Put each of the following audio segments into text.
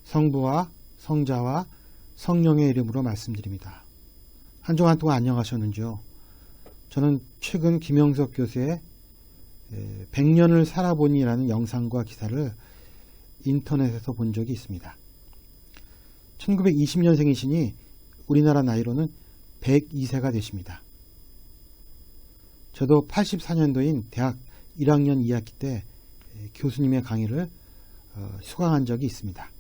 성부와 성자와 성령의 이름으로 말씀드립니다. 한 주간 동안 안녕하셨는지요? 저는 최근 김영석 교수의 100년을 살아보니라는 영상과 기사를 인터넷에서 본 적이 있습니다. 1920년생이시니 우리나라 나이로는 102세가 되십니다. 저도 84년도인 대학 1학년 2학기 때 교수님의 강의를 수강한 적이 있습니다.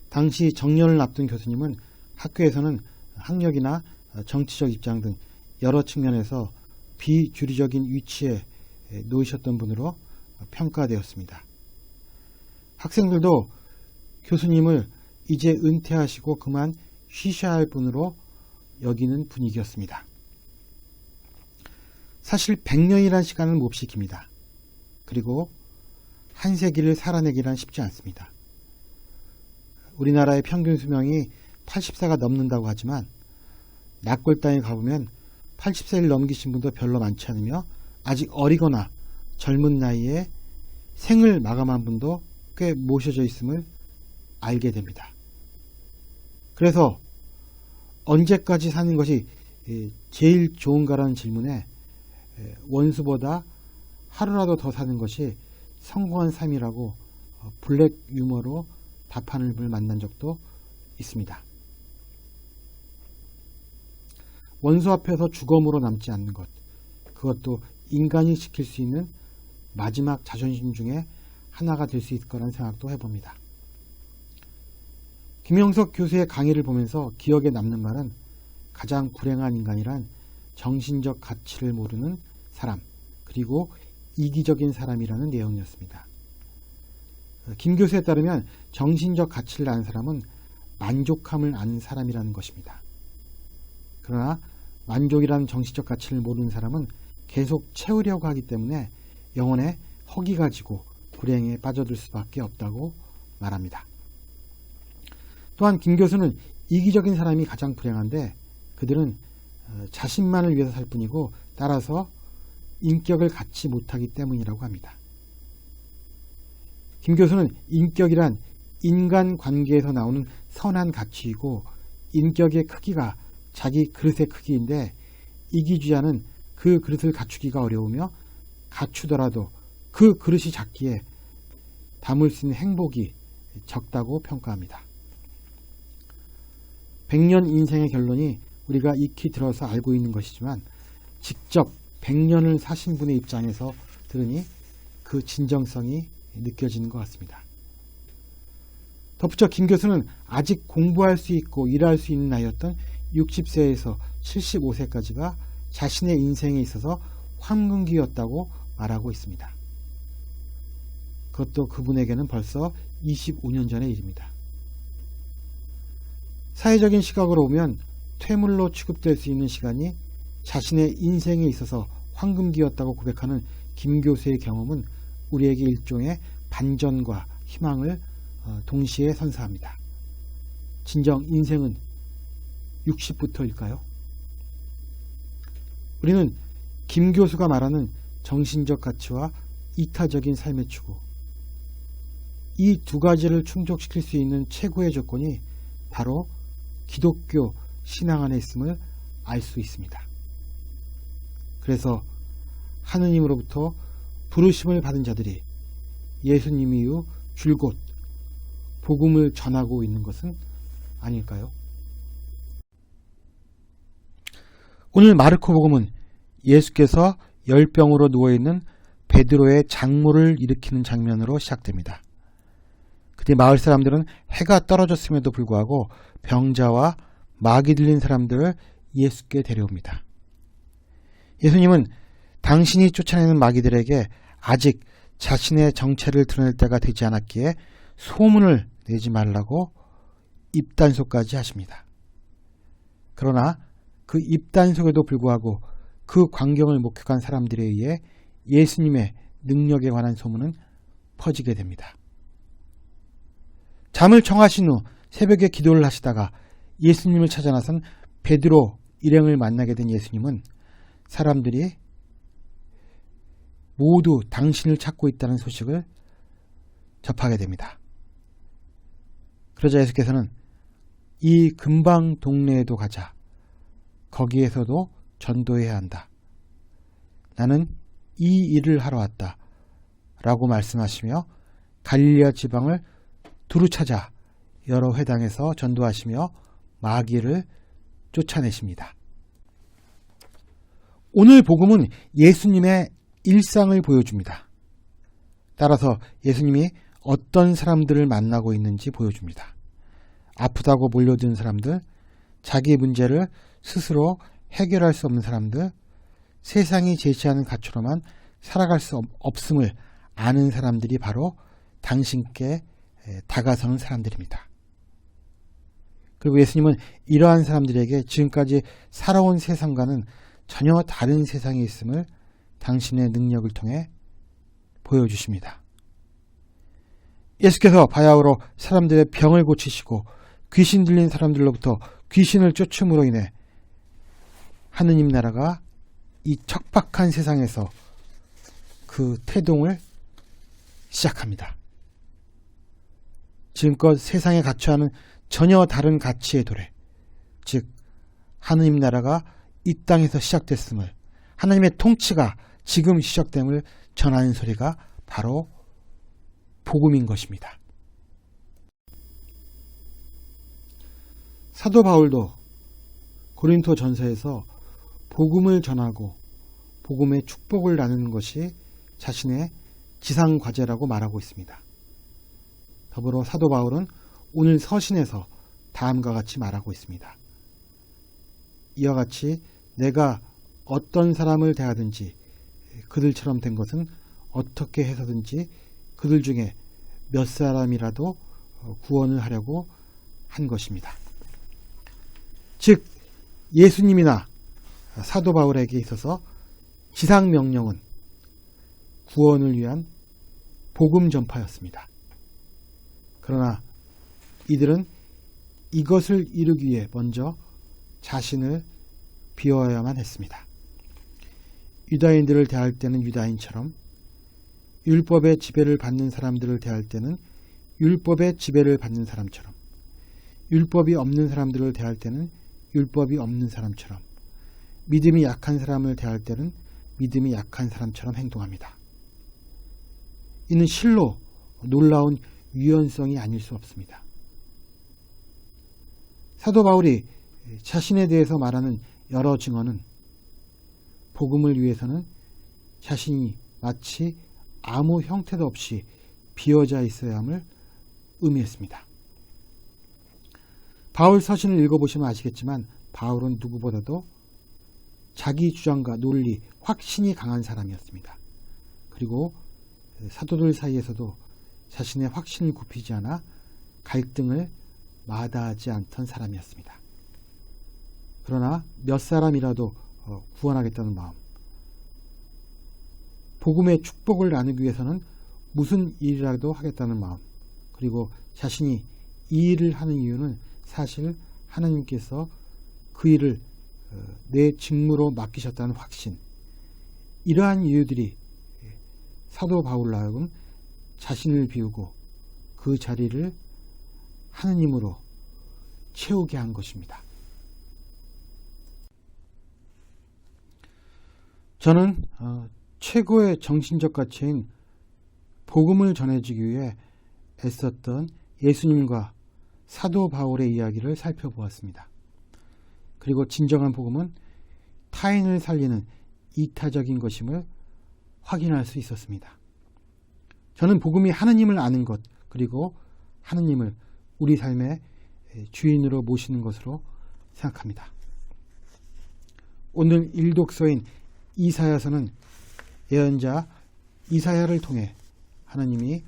당시 정년을 앞둔 교수님은 학교에서는 학력이나 정치적 입장 등 여러 측면에서 비주류적인 위치에 놓이셨던 분으로 평가되었습니다. 학생들도 교수님을 이제 은퇴하시고 그만 쉬셔야 할 분으로 여기는 분위기였습니다. 사실 100년이란 시간을 못 지킵니다. 그리고 한 세기를 살아내기란 쉽지 않습니다. 우리나라의 평균 수명이 80세가 넘는다고 하지만 낙골 땅에 가보면 80세를 넘기신 분도 별로 많지 않으며 아직 어리거나 젊은 나이에 생을 마감한 분도 꽤 모셔져 있음을 알게 됩니다. 그래서 언제까지 사는 것이 제일 좋은가라는 질문에 원수보다 하루라도 더 사는 것이 성공한 삶이라고 블랙 유머로 답하는 분을 만난 적도 있습니다. 원수 앞에서 주검으로 남지 않는 것, 그것도 인간이 지킬 수 있는 마지막 자존심 중에 하나가 될 수 있을 거라는 생각도 해봅니다. 김영석 교수의 강의를 보면서 기억에 남는 말은 가장 불행한 인간이란 정신적 가치를 모르는 사람, 그리고 이기적인 사람이라는 내용이었습니다. 김 교수에 따르면 정신적 가치를 아는 사람은 만족함을 아는 사람이라는 것입니다. 그러나 만족이라는 정신적 가치를 모르는 사람은 계속 채우려고 하기 때문에 영혼에 허기가 지고 불행에 빠져들 수밖에 없다고 말합니다. 또한 김 교수는 이기적인 사람이 가장 불행한데 그들은 자신만을 위해서 살 뿐이고 따라서 인격을 갖지 못하기 때문이라고 합니다. 김 교수는 인격이란 인간관계에서 나오는 선한 가치이고 인격의 크기가 자기 그릇의 크기인데 이기주의자는 그 그릇을 갖추기가 어려우며 갖추더라도 그 그릇이 작기에 담을 수 있는 행복이 적다고 평가합니다. 100년 인생의 결론이 우리가 익히 들어서 알고 있는 것이지만 직접 100년을 사신 분의 입장에서 들으니 그 진정성이 느껴지는 것 같습니다. 덧붙여 김 교수는 아직 공부할 수 있고 일할 수 있는 나이였던 60세에서 75세까지가 자신의 인생에 있어서 황금기였다고 말하고 있습니다. 그것도 그분에게는 벌써 25년 전의 일입니다. 사회적인 시각으로 보면 퇴물로 취급될 수 있는 시간이 자신의 인생에 있어서 황금기였다고 고백하는 김 교수의 경험은 우리에게 일종의 반전과 희망을 동시에 선사합니다. 진정 인생은 60부터일까요? 우리는 김 교수가 말하는 정신적 가치와 이타적인 삶의 추구, 이 두 가지를 충족시킬 수 있는 최고의 조건이 바로 기독교 신앙 안에 있음을 알 수 있습니다. 그래서 하느님으로부터 부르심을 받은 자들이 예수님 이후 줄곧 복음을 전하고 있는 것은 아닐까요? 오늘 마르코 복음은 예수께서 열병으로 누워있는 베드로의 장모를 일으키는 장면으로 시작됩니다. 그때 마을 사람들은 해가 떨어졌음에도 불구하고 병자와 마귀 들린 사람들을 예수께 데려옵니다. 예수님은 당신이 쫓아내는 마귀들에게 아직 자신의 정체를 드러낼 때가 되지 않았기에 소문을 내지 말라고 입단속까지 하십니다. 그러나 그 입단속에도 불구하고 그 광경을 목격한 사람들에 의해 예수님의 능력에 관한 소문은 퍼지게 됩니다. 잠을 청하신 후 새벽에 기도를 하시다가 예수님을 찾아 나선 베드로 일행을 만나게 된 예수님은 사람들이 모두 당신을 찾고 있다는 소식을 접하게 됩니다. 그러자 예수께서는 이 근방 동네에도 가자. 거기에서도 전도해야 한다. 나는 이 일을 하러 왔다. 라고 말씀하시며 갈릴리아 지방을 두루 찾아 여러 회당에서 전도하시며 마귀를 쫓아내십니다. 오늘 복음은 예수님의 일상을 보여줍니다. 따라서 예수님이 어떤 사람들을 만나고 있는지 보여줍니다. 아프다고 몰려든 사람들, 자기 문제를 스스로 해결할 수 없는 사람들, 세상이 제시하는 가치로만 살아갈 수 없음을 아는 사람들이 바로 당신께 다가서는 사람들입니다. 그리고 예수님은 이러한 사람들에게 지금까지 살아온 세상과는 전혀 다른 세상이 있음을 당신의 능력을 통해 보여주십니다. 예수께서 바야흐로 사람들의 병을 고치시고 귀신 들린 사람들로부터 귀신을 쫓음으로 인해 하느님 나라가 이 척박한 세상에서 그 태동을 시작합니다. 지금껏 세상에 갇혀하는 전혀 다른 가치의 도래, 즉 하느님 나라가 이 땅에서 시작됐음을, 하나님의 통치가 지금 시작됨을 전하는 소리가 바로 복음인 것입니다. 사도 바울도 고린토 전서에서 복음을 전하고 복음의 축복을 나누는 것이 자신의 지상과제라고 말하고 있습니다. 더불어 사도 바울은 오늘 서신에서 다음과 같이 말하고 있습니다. 이와 같이 내가 어떤 사람을 대하든지 그들처럼 된 것은 어떻게 해서든지 그들 중에 몇 사람이라도 구원을 하려고 한 것입니다. 즉 예수님이나 사도 바울에게 있어서 지상명령은 구원을 위한 복음 전파였습니다. 그러나 이들은 이것을 이루기 위해 먼저 자신을 비워야만 했습니다. 유다인들을 대할 때는 유다인처럼, 율법의 지배를 받는 사람들을 대할 때는 율법의 지배를 받는 사람처럼, 율법이 없는 사람들을 대할 때는 율법이 없는 사람처럼, 믿음이 약한 사람을 대할 때는 믿음이 약한 사람처럼 행동합니다. 이는 실로 놀라운 유연성이 아닐 수 없습니다. 사도 바울이 자신에 대해서 말하는 여러 증언은 복음을 위해서는 자신이 마치 아무 형태도 없이 비어져 있어야 함을 의미했습니다. 바울 서신을 읽어보시면 아시겠지만 바울은 누구보다도 자기 주장과 논리, 확신이 강한 사람이었습니다. 그리고 사도들 사이에서도 자신의 확신을 굽히지 않아 갈등을 마다하지 않던 사람이었습니다. 그러나 몇 사람이라도 구원하겠다는 마음, 복음의 축복을 나누기 위해서는 무슨 일이라도 하겠다는 마음, 그리고 자신이 이 일을 하는 이유는 사실 하나님께서 그 일을 내 직무로 맡기셨다는 확신, 이러한 이유들이 사도 바울로 하여금 자신을 비우고 그 자리를 하느님으로 채우게 한 것입니다. 저는 최고의 정신적 가치인 복음을 전해주기 위해 애썼던 예수님과 사도 바울의 이야기를 살펴보았습니다. 그리고 진정한 복음은 타인을 살리는 이타적인 것임을 확인할 수 있었습니다. 저는 복음이 하느님을 아는 것, 그리고 하느님을 우리 삶의 주인으로 모시는 것으로 생각합니다. 오늘 일독서인 이사야서는 예언자 이사야를 통해 하나님이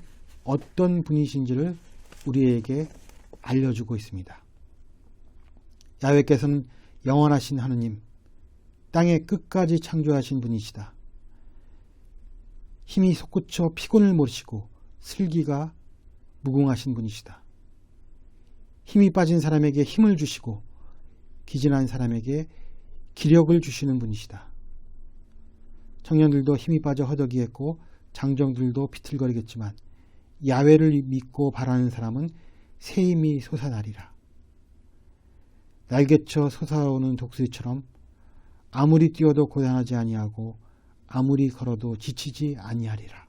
어떤 분이신지를 우리에게 알려주고 있습니다. 야훼께서는 영원하신 하느님, 땅의 끝까지 창조하신 분이시다. 힘이 솟구쳐 피곤을 모르시고 슬기가 무궁하신 분이시다. 힘이 빠진 사람에게 힘을 주시고 기진한 사람에게 기력을 주시는 분이시다. 청년들도 힘이 빠져 허덕이겠고 장정들도 비틀거리겠지만 야훼를 믿고 바라는 사람은 새임이 솟아나리라. 날개쳐 솟아오는 독수리처럼 아무리 뛰어도 고단하지 아니하고 아무리 걸어도 지치지 아니하리라.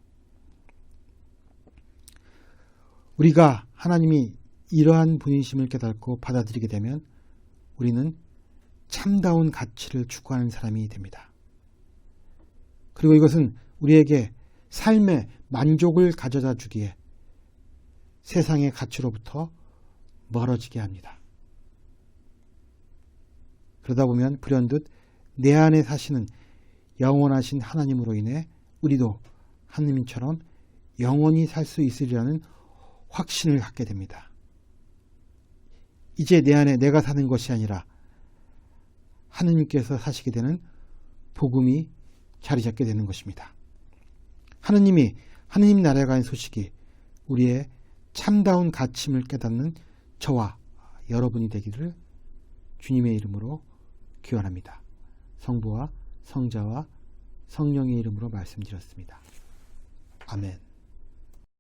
우리가 하나님이 이러한 분이심을 깨닫고 받아들이게 되면 우리는 참다운 가치를 추구하는 사람이 됩니다. 그리고 이것은 우리에게 삶의 만족을 가져다 주기에 세상의 가치로부터 멀어지게 합니다. 그러다 보면 불현듯 내 안에 사시는 영원하신 하나님으로 인해 우리도 하느님처럼 영원히 살 수 있으리라는 확신을 갖게 됩니다. 이제 내 안에 내가 사는 것이 아니라 하느님께서 사시게 되는 복음이 자리 잡게 되는 것입니다. 하느님 나라에 관한 소식이 우리의 참다운 가치임을 깨닫는 저와 여러분이 되기를 주님의 이름으로 기원합니다. 성부와 성자와 성령의 이름으로 말씀드렸습니다. 아멘.